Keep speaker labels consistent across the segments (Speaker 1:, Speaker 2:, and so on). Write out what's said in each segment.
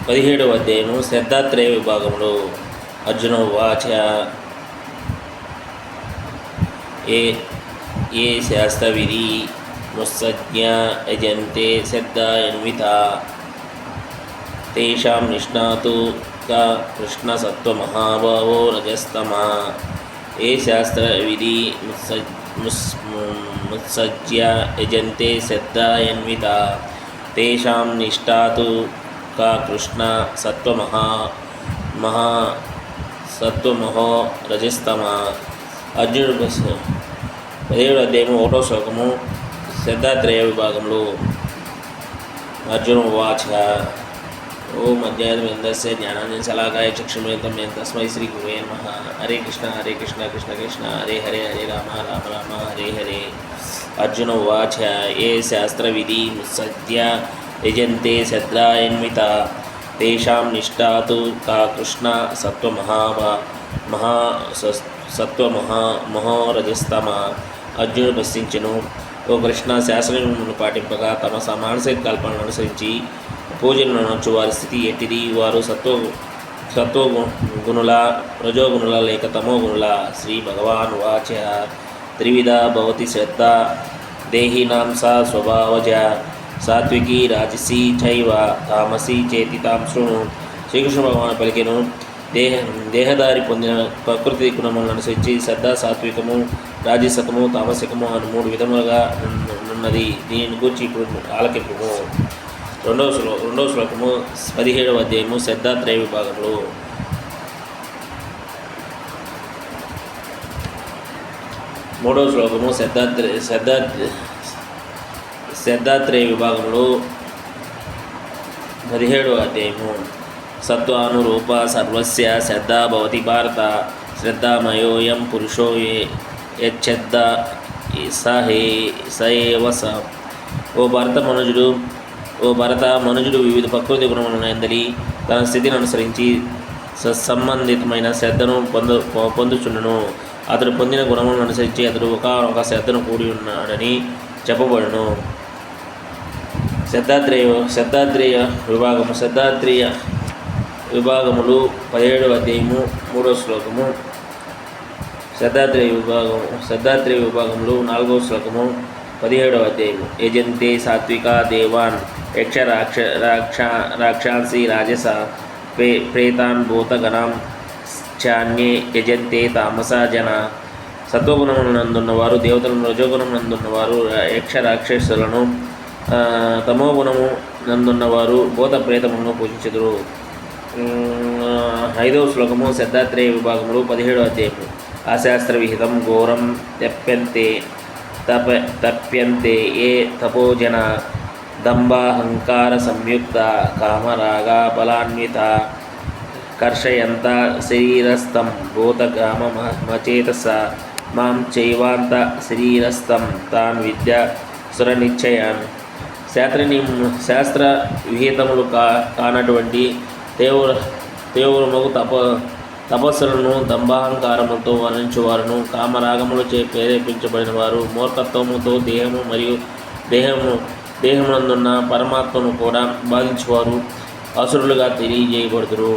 Speaker 1: 17వ అధ్యాయము శ్రద్ధాత్రేయ విభాగంలో అర్జున ఉవాచ ఏ శాస్త్రవిధి ముత్సజ్ఞ యజంతే శ్రద్ధాన్వితా తేషాం నిష్ణాతు కృష్ణసత్వమహాభావో రజస్తమా. ఏ శాస్త్రవిధి ముత్సజ్య యజంతే శ్రద్ధాన్వితా తేషాం నిష్ఠాతు కృష్ణ సత్వమహో రజస్తమా. అర్జునుడు 17వ అధ్యాయము 1వ శ్లోకము శ్రద్ధాత్రేయ విభాగంలో అర్జున ఉవాచ ఓం అధ్యాత్మేంద్రస్య జ్ఞానాంజనశలాకాయ చక్షుర్మిలితం యేన తస్మై శ్రీ గురవే నమః. హరే కృష్ణ కృష్ణ కృష్ణ హరే హరే హరే రామ రామ హరే హరే. అర్జున ఉవాచ ఏ శాస్త్రవిధి ముత్సజ్య యజంతే శ్రద్ధాన్వితా తేషాం నిష్ఠాతు కృష్ణ సత్వమహో రజస్తమా. అర్జునుడు ప్రశ్నించెను, ఓ కృష్ణ, శాస్త్రములను పాటింపగా తమ మానసిక కల్పనను అనుసరించి పూజలను నొచ్చు వారి స్థితి ఎట్టిది? వారు సత్వగుణుల, రజోగుణుల లేక తమోగుణుల? శ్రీ భగవాన్ వాచ త్రివిధ భవతి శ్రద్ధ దేహినాం సా స్వభావజ సాత్వికీ రాజసీ చైవ తామసీ చేతి తాం శృణు. శ్రీకృష్ణ భగవాన్ పలికెను, దేహదారి పొందిన ప్రకృతి గుణములను అనుసరించి శ్రద్ధ, సాత్వికము, రాజసకము, తామసికము అని 3 విధములుగా ఉన్నది. దీనిని గురించి ఇప్పుడు ఆలకింపుము. రెండవ శ్లోకము 17వ అధ్యాయము శ్రద్ధాత్రేయ విభాగంలో. మూడవ శ్లోకము శ్రద్ధాత్రేయ విభాగంలో 17వ అధ్యాయము. సత్వానురూప సర్వస్య శ్రద్ధా భవతి భారత శ్రద్ధామయోయం పురుషో యచ్ఛద్ద స ఏవ స. ఓ భరత మనుజుడు వివిధ ప్రకృతి గుణములను ఎందలి తన స్థితిని అనుసరించి సంబంధితమైన శ్రద్ధను పొందుచుండును. అతడు పొందిన గుణములను అనుసరించి అతడు ఒక శ్రద్ధను కూడి ఉన్నాడని చెప్పబడును. శ్రద్ధాత్రేయ విభాగములు 17వ అధ్యాయము 3వ శ్లోకము. శ్రద్ధాత్రేయ విభాగంలో 4వ శ్లోకము 17వ అధ్యాయము. యజంతే సాత్విక దేవాన్ యక్ష రాక్షాంసి రాజస ప్రేతాన్ భూతగణాం చాన్యే యజంతే తామస జన. సత్వగుణమునందున్నవారు దేవతలను, రజోగుణమునందున్నవారు యక్ష రాక్షసులను, తమోగుణము నందున్నవారు భూత ప్రేతములను పూజించుదురు. 5వ శ్లోకము శ్రద్ధాత్రేయ విభాగంలో 17వ అధ్యాయము. అశాస్త్ర విహితం ఘోరం తప్యంతే ఏ తపోజన దంభాహంకార సంయుక్త కామరాగ బలాన్విత కర్షయంత శరీరస్థం భూతగామచేతస మాం చైవాంత శరీరస్థం తాన్ విద్య సురనిశ్చయాన్. శాస్త్ర విహితములు కానటువంటి తీవ్రముగు తపస్సులను దంభాహంకారములతో వర్ణించువారును, కామరాగములచే ప్రేరేపించబడిన వారు, మూర్ఖత్వముతో దేహమునందున్న పరమాత్మను కూడా బాధించువారు అసురులుగా తెలియజేయబడుదురు.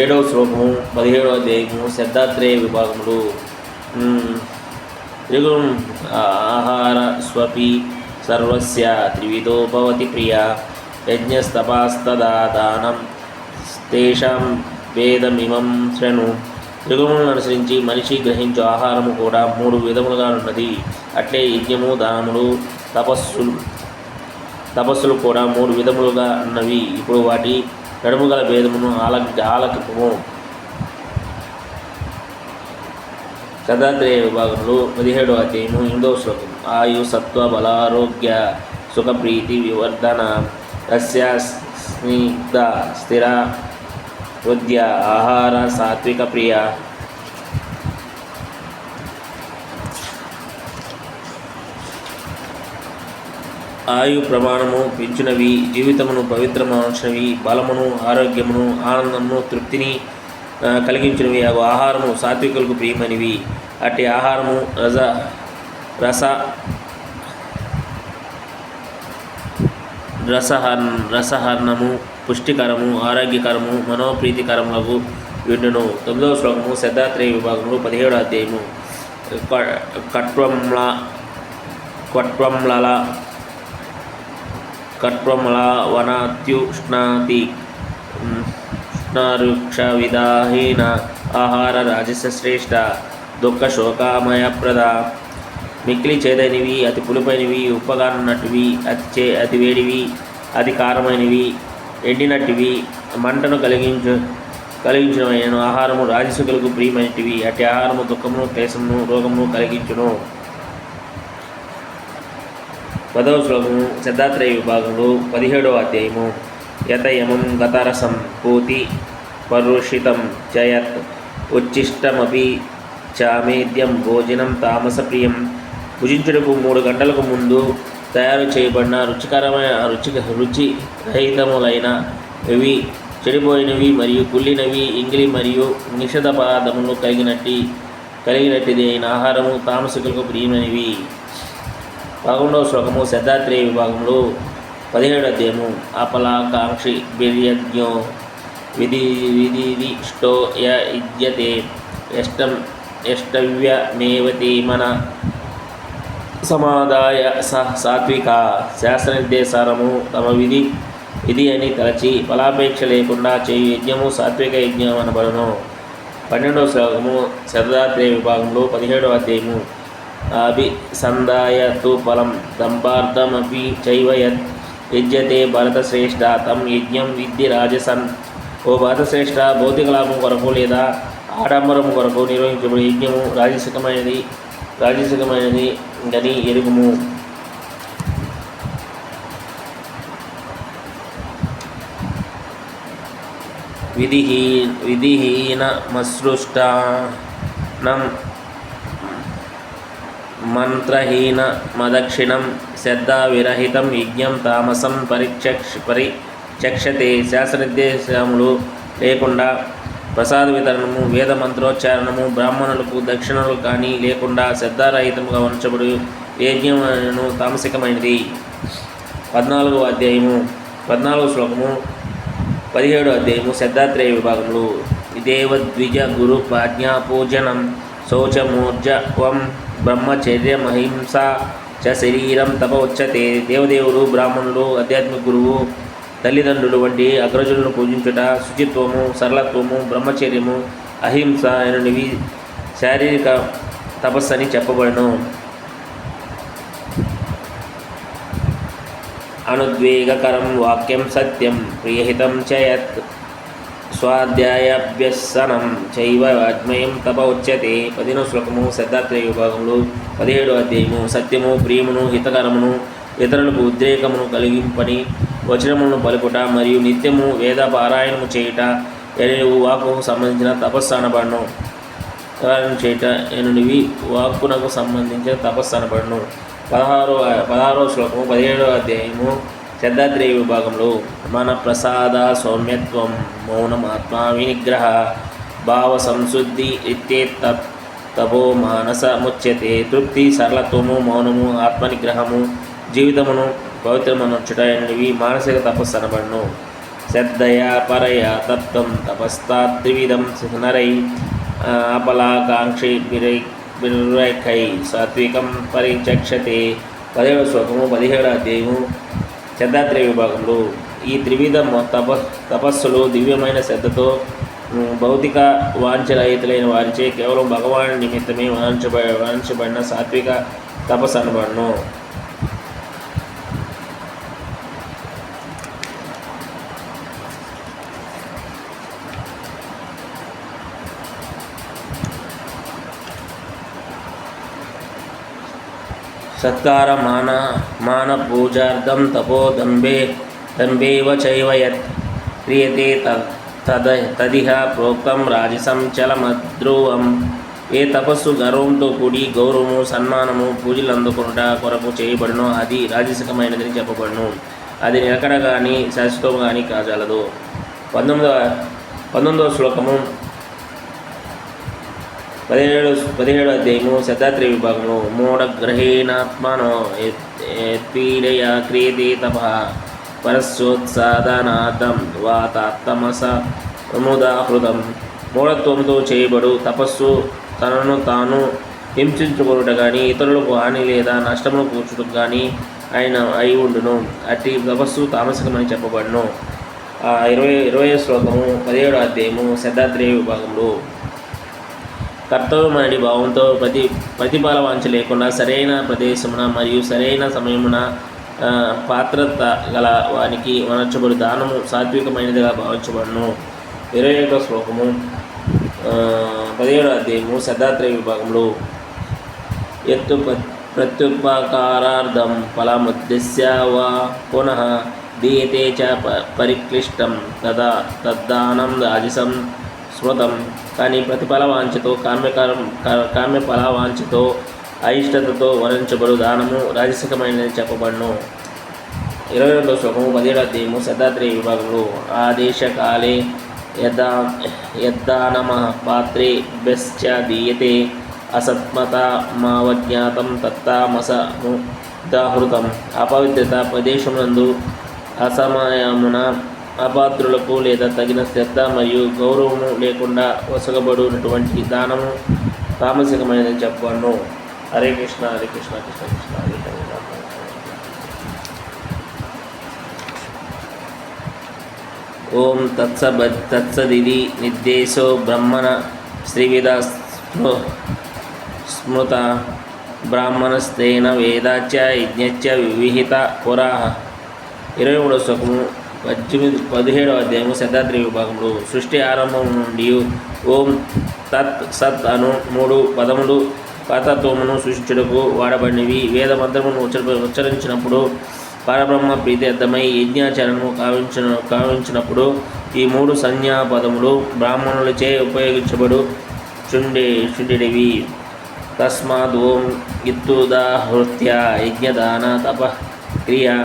Speaker 1: 7వ శ్లోకము 17వ అధ్యాయము శ్రద్ధాత్రేయ విభాగములు. త్రిగుణం ఆహార స్వపి సర్వస్య త్రివిధో భవతి ప్రియ యజ్ఞస్తపాస్తదా దానం తేషాం వేదమిమం శృణు. త్రిగుణములను అనుసరించి మనిషి గ్రహించు ఆహారము కూడా 3 విధములుగా ఉన్నది. అట్లే యజ్ఞము, దానములు, తపస్సులు కూడా 3 విధములుగా ఉన్నవి. ఇప్పుడు వాటి నడుముగల భేదమును ఆలకింపుము. శ్రద్ధాత్రేయ విభాగంలో 17వ అధ్యాయము 8వ శ్లోకం. ఆయు సత్వ బలారోగ్య సుఖప్రీతి వివర్ధన రస్య స్నిగ్ధ స్థిర హృదయ ఆహార సాత్విక ప్రియ. ఆయు ప్రమాణము పెంచినవి, జీవితమును పవిత్రమార్చినవి, బలమును, ఆరోగ్యమును, ఆనందమును, తృప్తిని కలిగించినవి ఆహారము సాత్వికులకు ప్రియమైనవి. అట్టి ఆహారము రసహర్ణము పుష్టికరము, ఆరోగ్యకరము, మనోప్రీతికరములకు విండును. 9వ శ్లోకము శ్రద్ధాత్రేయ విభాగంలో 17వ అధ్యాయము. కట్వంల వనాత్యుష్ణాతి ఉష్ణరుక్ష విదాహీన ఆహార రాజస శ్రేష్ఠ దుఃఖ శోకామయప్రద. మిక్కిలి చేదైనవి, అతి పులిపైనవి, ఉప్పగానున్నటివి, అతి వేడివి, అతి కారమైనవి, ఎండినట్టివి, మంటను కలిగించిన ఆహారము రాజసుకులకు ప్రియమైనటివి. అట్టి ఆహారము దుఃఖమును, క్లేశమును, రోగమును కలిగించును. 10వ శ్లోకము శ్రద్ధాత్రేయ విభాగంలో 17వ అధ్యాయము. యతయమం గతరసం పూతి పరుషితం చయత్ ఉచ్చిష్టమపి చామేద్యం భోజనం తామస ప్రియం. భుజించుటకు 3 గంటలకు ముందు తయారు చేయబడిన రుచి రహితములైనవి, చెడిపోయినవి మరియు కుళ్ళినవి, ఇంగిలి మరియు నిషధ పదార్థములు కలిగినట్టిది అయిన ఆహారము తామసికులకు ప్రియమైనవి. 11వ శ్లోకము శ్రద్ధాత్రేయ విభాగంలో 17వ అధ్యాయము. అపలాకాంక్షి బిర్యజ్ఞో విదిదిష్టో యుజ్యతే యష్టవ్యమేవతి మన సమాదాయ సాత్విక. శాస్త్రనిర్దేశారము తమ విధి అని తలచి ఫలాపేక్ష లేకుండా చేయు యజ్ఞము సాత్విక యజ్ఞం అనబడును. 12వ శ్లోకము శ్రద్ధాత్రేయ విభాగంలో 17వ అధ్యాయము. అభిసందాయ తు ఫలం దంభార్థమపి చైవ యత్ యజ్యతే భరతశ్రేష్ఠ తం యజ్ఞం విద్ధి రాజసన్. ఓ భరతశ్రేష్ఠ, భౌతిక లాభం కొరకు లేదా ఆడంబరం కొరకు నిర్వహించబడే యజ్ఞము రాజసికమైనది అని ఎరుగుము. విధిహీనమసృష్టానం మంత్రహీన మదక్షిణం శ్రద్ధావిరహితం యజ్ఞం తామసం పరిచక్షతే. శాస్త్రనిర్దేశములు లేకుండా ప్రసాద వితరణము, వేద మంత్రోచ్చారణము, బ్రాహ్మణులకు దక్షిణలు కానీ లేకుండా శ్రద్ధారహితముగా ఉంచబడు యజ్ఞమును తామసికమైనది. 14వ అధ్యాయము. 14వ శ్లోకము 17వ అధ్యాయము శ్రద్ధాత్రేయ విభాగములు. ఇదేవ ద్విజ గురు ప్రాజ్ఞా పూజనం శౌచమూర్జవం బ్రహ్మచర్యమహింస చ శరీరం తప ఉచ్యతే. దేవదేవుడు, బ్రాహ్మణులు, ఆధ్యాత్మిక గురువు, తల్లిదండ్రులు వంటి అగ్రజులను పూజించుట, శుచిత్వము, సరళత్వము, బ్రహ్మచర్యము, అహింస అనేవి శారీరక తపస్సు అని చెప్పబడను. అనుద్వేగకరం వాక్యం సత్యం ప్రియహితం చ యత్ స్వాధ్యాయాభ్యసనం చైవ వాజ్మయం తప ఉచ్యతే. 15వ శ్లోకము శ్రద్ధాత్రేయ విభాగంలో 17వ అధ్యాయము. సత్యము, ప్రియమును, హితకరమును, ఇతరులకు ఉద్రేకమును కలిగింపని వచనములను పలుకుట మరియు నిత్యము వేద పారాయణము చేయుట ఎనివి వాక్కుకు సంబంధించిన తపస్సు అనబడను. వాక్కునకు సంబంధించిన తపస్సు అనబడను. 16వ శ్లోకము 17వ అధ్యాయము శ్రద్ధాత్రేయ విభాగంలో. మన ప్రసాద సౌమ్యత్వం మౌనమాత్మా వినిగ్రహ భావ సంశుద్ధి తపో మానస ముచ్యతే. తృప్తి, సరళత్వము, మౌనము, ఆత్మనిగ్రహము, జీవితమును పవిత్రమనొచ్చుట అనేవి మానసిక తపస్సు అనబడును. శ్రద్ధయా పరయా తత్వం తపస్తాత్రివిధం నరై అపలాకాంక్షి బిరైఖై సాత్వికం పరిచక్షతే. 17వ శ్లోకము 17వ అధ్యాయము శ్రద్ధాత్రేయ విభాగంలో. ఈ త్రివిధ తపస్సులు దివ్యమైన శ్రద్ధతో భౌతిక వాంఛరహితులైన వారిచే కేవలం భగవాను నిమిత్తమే వాంఛబడిన సాత్విక తపస్సు అనబడును. సత్కార మాన పూజార్థం తపో దంభేవ చైవ యత్ క్రియతే తదిహ ప్రోక్తం రాజసం చలమద్రువం. ఏ తపస్సు గర్వంతో కూడి గౌరవము, సన్మానము, పూజలు అందుకొనుట కొరకు చేయబడునో అది రాజసికమైనదని చెప్పబడును. అది నిలకడ కానీ శాశ్వతం కానీ కాజాలదు. 19వ శ్లోకము 17వ అధ్యాయము శ్రద్ధాత్రేయ విభాగము. మూఢగ్రహేణాత్మనో పీడయ క్రియతే తపః పరస్యోత్సాదనార్థం వా తాత్తమస ముదాహృతం. మూఢత్వంతో చేయబడు తపస్సు తనను తాను హింసించుకొనుట కానీ ఇతరులకు హాని లేదా నష్టమును కూర్చుటకు కానీ అయి ఉండును. అట్టి తపస్సు తామసికమని చెప్పబడును. 20వ శ్లోకము 17వ అధ్యాయము శతాత్రేయ విభాగంలో. కర్తవ్యమని భావంతో ప్రతిఫల వాంఛ లేకుండా సరైన ప్రదేశమున మరియు సరైన సమయమున పాత్రత గల వానికి వనర్చబడు దానము సాత్వికమైనదిగా భావించబడును. 21వ శ్లోకము 17వ అధ్యాయము శతాత్రేయ విభాగంలో. యత్తు ప్రత్యుపకారార్థం ఫలముద్దేశ్య వా పునః దీయతే చ పరిక్లిష్టం తద్దానం రాజసం స్మృతం. కానీ ప్రతిఫల వాంఛతో కామ్య ఫల వాంఛతో అయిష్టతతో వర్ణించబడు దానము రాజసికమైనది చెప్పబడును. 22వ శ్లోకము 17వ అధ్యాయము శతాత్రేయ విభాగంలో. ఆదేశకాలే యద్దానమ పాత్రేభ్యశ్చ దీయతే అసత్మతమావజ్ఞాతం తత్తామసముదాహృతం. అపవిత్రత ప్రదేశమునందు అసమయమున అపాత్రులకు లేదా తగిన శ్రద్ధ మరియు గౌరవము లేకుండా వసగబడినటువంటి దానము తామసికమైనది చెప్పను. హరే కృష్ణ హరే కృష్ణ కృష్ణ కృష్ణ హరే హరే. ఓం తత్సదిది నిర్దేశో బ్రహ్మణ శ్రీవిద స్మృత బ్రాహ్మణస్తేన వేదాచ యజ్ఞచ్చ విహిత పురాః. 23వ శ్లోకము 17వ అధ్యాయము శతాత్రేయ విభాగంలో. సృష్టి ఆరంభం నుండి ఓం తత్ సత్ అను 3 పదములు పరతత్వమును సృష్టించుటకు వాడబడినవి. వేద మంత్రమును ఉచ్చరించినప్పుడు పరబ్రహ్మ ప్రీత్యర్థమై యజ్ఞాచరణము కావించినప్పుడు ఈ 3 సంజ్ఞా పదములు బ్రాహ్మణులచే ఉపయోగించబడు చుండెడివి. తస్మాద్ ఓం ఇత్తుదాహృత్య యజ్ఞదాన తప క్రియా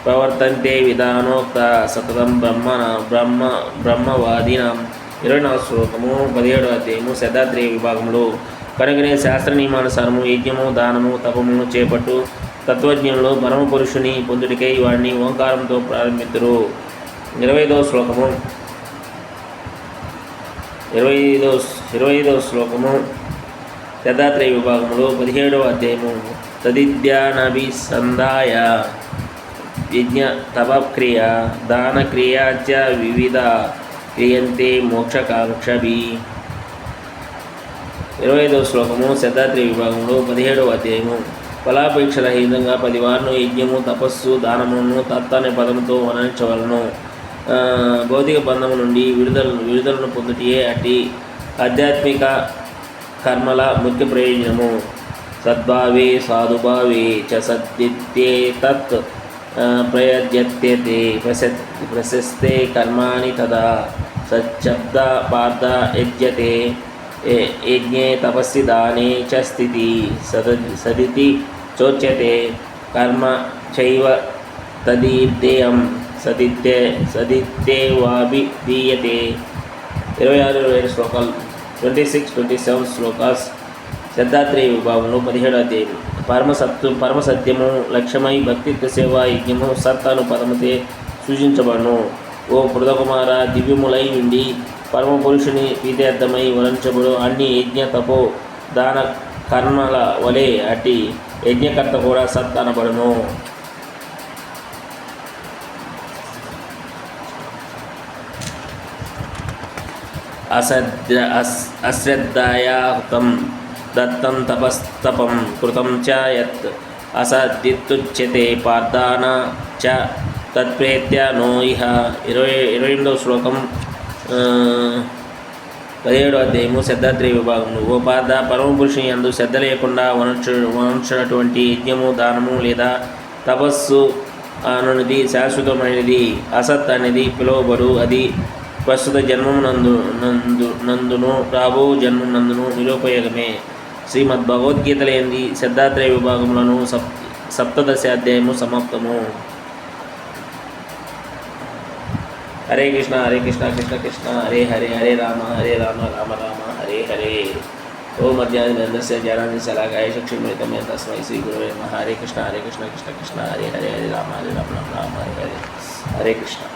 Speaker 1: ప్రవర్తంతే విధానోక్త సతతం బ్రహ్మవాదీనాం. 24వ శ్లోకము 17వ అధ్యాయము శతాత్రేయ విభాగంలో. కనుకనే శాస్త్ర నియమానుసారము యజ్ఞము దానము తపమును చేపట్టు తత్వజ్ఞులు పరమపురుషుని పొందుడికై వాడిని ఓంకారంతో ప్రారంభితురు. 25వ శ్లోకము 25వ శ్లోకము శతాత్రేయ విభాగంలో. 17వ అధ్యాయము తదిద్యానభిసంధాయ యజ్ఞ తపక్రియ దానక్రియా చ వివిధ క్రియంతే మోక్షకాంక్షభి. 25వ శ్లోకము శతాత్రేయ విభాగంలో. 17వ అధ్యాయము ఫలాపేక్ష రహితంగా 10 వారును యజ్ఞము తపస్సు దానమును తత్ అనే పదముతో వర్ణించవలను. భౌతిక బంధము నుండి విడుదలను పొందుటయే అట్టి ఆధ్యాత్మిక కర్మల ముఖ్య ప్రయోజనము. సద్భావే సాధుభావే చ సద్దిత్తే తత్ ప్రయజ్యతే ప్రశస్తే కర్మాణి తదా సచ్చబ్ద పార్థ యజ్యతే యజ్ఞే తపస్సి దానే చ స్థితి సదితి చోచ్యతే కర్మ చైవ తదీర్దేయం సదిత్యేవాభిధీయతే. 26-27 శ్లోకాలు 26-27 శ్లోకాస్ శతాత్రేయ విభాగంలో. 17వ అధ్యాయం పరమసత్యము లక్ష్యమై భక్తిత్వ సేవ యజ్ఞము సత్ అను పదముతే సూచించబడును. ఓ పృథకుమార దివ్యములై ఉండి పరమపురుషుని ప్రీత్యర్థమై వర్ణించబడు అన్ని యజ్ఞ తపో దాన కర్మల వలె అట్టి యజ్ఞకర్త కూడా సత్ అనబడును. అశ్రద్ధయా హృతం దత్తం తపస్తపం కృతం చ యత్ అసద్దిత్యుచ్యతే పార్థాన చ తత్ప్రేత్య నో ఇహ. 28వ శ్లోకం 17వ అధ్యాయము శతాత్రేయ విభాగము. ఓ పార్థ పరమపురుషుని యందు శ్రద్ధ లేకుండా వనర్చినటువంటి యజ్ఞము దానము లేదా తపస్సు అనున్నది శాశ్వతమైనది. అసత్ అనేది పిలువబడు అది ప్రస్తుత జన్మమునందును రాబో జన్మనందును నిరుపయోగమే. శ్రీమద్భగవద్గీతలేంది శతాత్రేయ విభాగములను సప్తదశ అధ్యాయము సమాప్తము. హరే కృష్ణ హరే కృష్ణ కృష్ణ కృష్ణ హరే హరే హరే రామ రామ రామ హరే హరే. ఓం అజ్ఞానస్య జ్ఞానాన్ని శలాకాయ చక్షుర్మిలితం తస్మై శ్రీ గురవే నమః. హరే కృష్ణ కృష్ణ కృష్ణ హరే హరే హరే రామ రామ రామ హరే హరే. హరే కృష్ణ.